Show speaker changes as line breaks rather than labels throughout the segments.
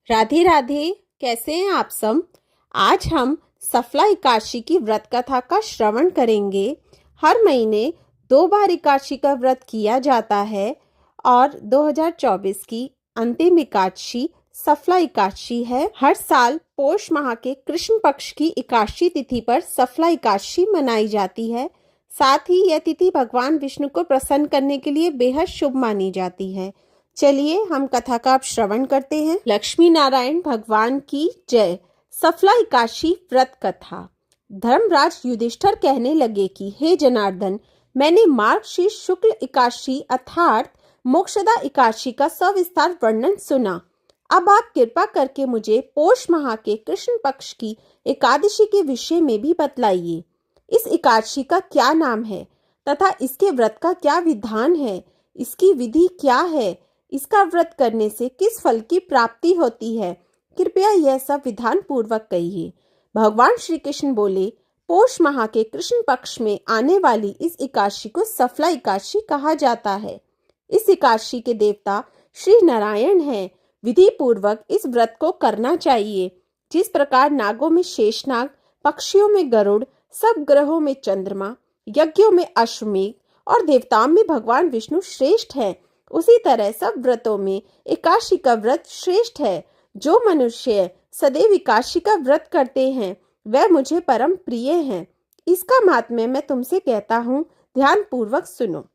राधे राधे। कैसे हैं आप सब। आज हम सफला एकादशी की व्रत कथा का श्रवण करेंगे। हर महीने 2 बार एकादशी का व्रत किया जाता है और 2024 की अंतिम एकादशी सफला एकादशी है। हर साल पौष माह के कृष्ण पक्ष की एकादशी तिथि पर सफला एकादशी मनाई जाती है। साथ ही यह तिथि भगवान विष्णु को प्रसन्न करने के लिए बेहद शुभ मानी जाती है। चलिए हम कथा का अब श्रवण करते हैं। लक्ष्मी नारायण भगवान की जय। सफला एकादशी व्रत कथा। धर्मराज युधिष्ठिर कहने लगे कि हे जनार्दन, मैंने मार्गशीर्ष शुक्ल एकादशी अर्थात मोक्षदा एकादशी का सविस्तार वर्णन सुना। अब आप कृपा करके मुझे पौष माह के कृष्ण पक्ष की एकादशी के विषय में भी बतलाइए। इस एकादशी का क्या नाम है तथा इसके व्रत का क्या विधान है, इसकी विधि क्या है, इसका व्रत करने से किस फल की प्राप्ति होती है, कृपया यह सब विधान पूर्वक कहिए। भगवान श्री कृष्ण बोले, पौष माह के कृष्ण पक्ष में आने वाली इस एकादशी को सफला एकादशी कहा जाता है। इस एकादशी के देवता श्री नारायण हैं। विधि पूर्वक इस व्रत को करना चाहिए। जिस प्रकार नागों में शेषनाग, पक्षियों में गरुड़, सब ग्रहों में चंद्रमा, यज्ञों में अश्वमेघ और देवताओं में भगवान विष्णु श्रेष्ठ है, उसी तरह सब व्रतों में एकादशी का व्रत श्रेष्ठ है। जो मनुष्य सदैव एकादशी का व्रत करते हैं वह मुझे परम प्रिय हैं। इसका महात्म्य मैं तुमसे कहता हूँ, ध्यान पूर्वक सुनो।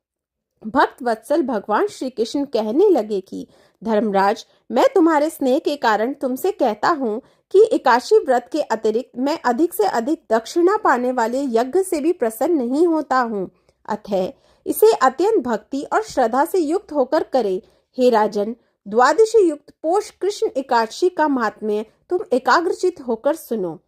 भक्त वत्सल भगवान श्री कृष्ण कहने लगे कि धर्मराज, मैं तुम्हारे स्नेह के कारण तुमसे कहता हूँ कि एकादशी व्रत के अतिरिक्त मैं अधिक से अधिक दक्षिणा पाने वाले यज्ञ से भी प्रसन्न नहीं होता हूँ। अतः इसे अत्यंत भक्ति और श्रद्धा से युक्त होकर करे। हे राजन, द्वादशी युक्त पौष कृष्ण एकादशी का महात्म्य तुम एकाग्रचित होकर सुनो।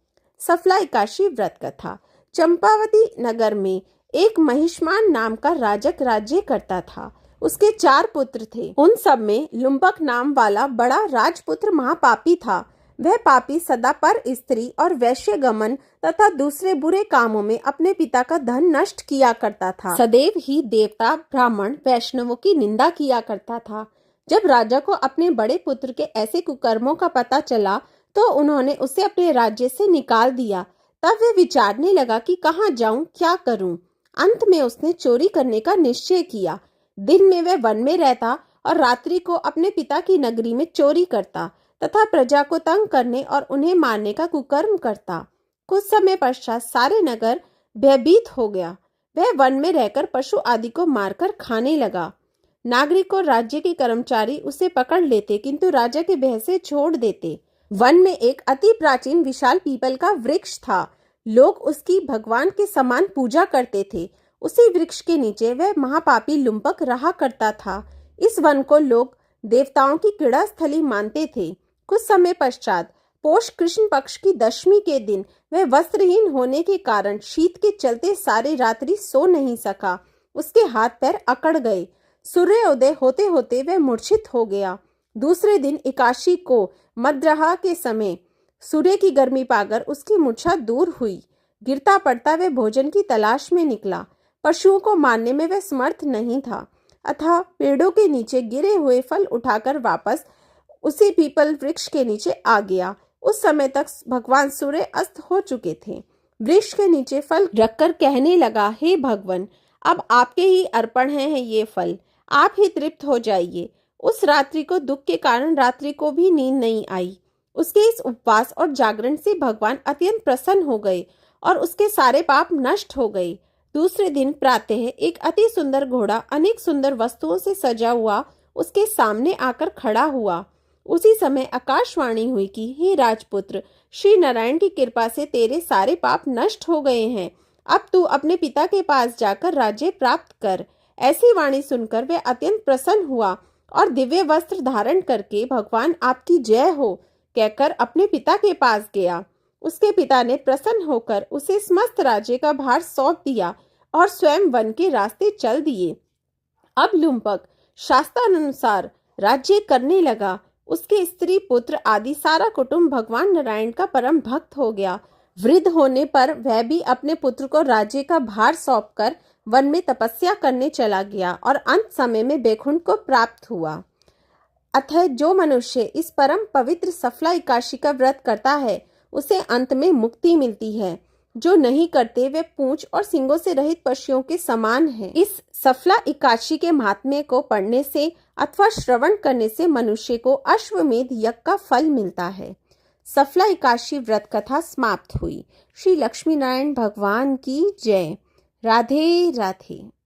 सफला एकादशी व्रत कथा। चंपावती नगर में एक महिष्मान नाम का राजक राज्य करता था। उसके 4 पुत्र थे। उन सब में लुम्बक नाम वाला बड़ा राजपुत्र महापापी था। वह पापी सदा पर स्त्री और वैश्य गमन तथा दूसरे बुरे कामों में अपने पिता का धन नष्ट किया करता था। सदैव ही देवता, ब्राह्मण, वैष्णवों की निंदा किया करता था। जब राजा को अपने बड़े पुत्र के ऐसे कुकर्मों का पता चला तो उन्होंने उसे अपने राज्य से निकाल दिया। तब वह विचारने लगा कि कहाँ जाऊं, क्या करूं। अंत में उसने चोरी करने का निश्चय किया। दिन में वह वन में रहता और रात्रि को अपने पिता की नगरी में चोरी करता तथा प्रजा को तंग करने और उन्हें मारने का कुकर्म करता। कुछ समय पश्चात सारे नगर भयभीत हो गया। वह वन में रहकर पशु आदि को मारकर खाने लगा। नागरिक और राज्य के कर्मचारी उसे पकड़ लेते किंतु राजा के भय से छोड़ देते। वन में एक अति प्राचीन विशाल पीपल का वृक्ष था। लोग उसकी भगवान के समान पूजा करते थे। उसी वृक्ष के नीचे वह महापापी लुम्पक रहा करता था। इस वन को लोग देवताओं की क्रीड़ा स्थली मानते थे। कुछ समय पश्चात पौष कृष्ण पक्ष की दशमी के दिन वह वस्त्रहीन होने के कारण शीत के चलते सारी रात्रि सो नहीं सका। उसके हाथ पैर अकड़ गए। सूर्योदय होते होते वह मूर्छित हो गया। दूसरे दिन एकादशी को मध्याह्न के समय सूर्य की गर्मी पाकर उसकी मूर्छा दूर हुई। गिरता पड़ता वह भोजन की तलाश में निकला। पशुओं को मारने में वह समर्थ नहीं था, अतः पेड़ों के नीचे गिरे हुए फल उठाकर वापस उसी पीपल वृक्ष के नीचे आ गया। उस समय तक भगवान सूर्य अस्त हो चुके थे। वृक्ष के नीचे फल रखकर कहने लगा, हे भगवान, अब आपके ही अर्पण हैं ये फल, आप ही तृप्त हो जाइए। उस रात्रि को दुख के कारण रात्रि को भी नींद नहीं आई। उसके इस उपवास और जागरण से भगवान अत्यंत प्रसन्न हो गए और उसके सारे पाप नष्ट हो गए। दूसरे दिन प्रातः एक अति सुंदर घोड़ा अनेक सुंदर वस्तुओं से सजा हुआ उसके सामने आकर खड़ा हुआ। उसी समय आकाशवाणी हुई कि हे राजपुत्र, श्री नारायण की कृपा से तेरे सारे पाप नष्ट हो गए हैं। अब तू अपने पिता के पास जाकर राज्य प्राप्त कर। ऐसी वाणी सुनकर वह अत्यंत प्रसन्न हुआ और दिव्य वस्त्र धारण करके भगवान आपकी जय हो कहकर अपने पिता के पास गया। उसके पिता ने प्रसन्न होकर उसे समस्त राज्य का भार सौंप दिया और स्वयं वन के रास्ते चल दिए। अब लुम्पक शास्त्रानुसार राज्य करने लगा। उसके स्त्री, पुत्र आदि सारा कुटुंब भगवान नारायण का परम भक्त हो गया। वृद्ध होने पर वह भी अपने पुत्र को राज्य का भार सौंपकर वन में तपस्या करने चला गया और अंत समय में बैकुंठ को प्राप्त हुआ। अतः जो मनुष्य इस परम पवित्र सफला एकादशी का व्रत करता है उसे अंत में मुक्ति मिलती है। जो नहीं करते वे पूंछ और सींगों से रहित पशुओं के समान हैं। इस सफला एकादशी के महात्म्य को पढ़ने से अथवा श्रवण करने से मनुष्य को अश्वमेध यज्ञ का फल मिलता है। सफला एकादशी व्रत कथा समाप्त हुई। श्री लक्ष्मी नारायण भगवान की जय। राधे राधे।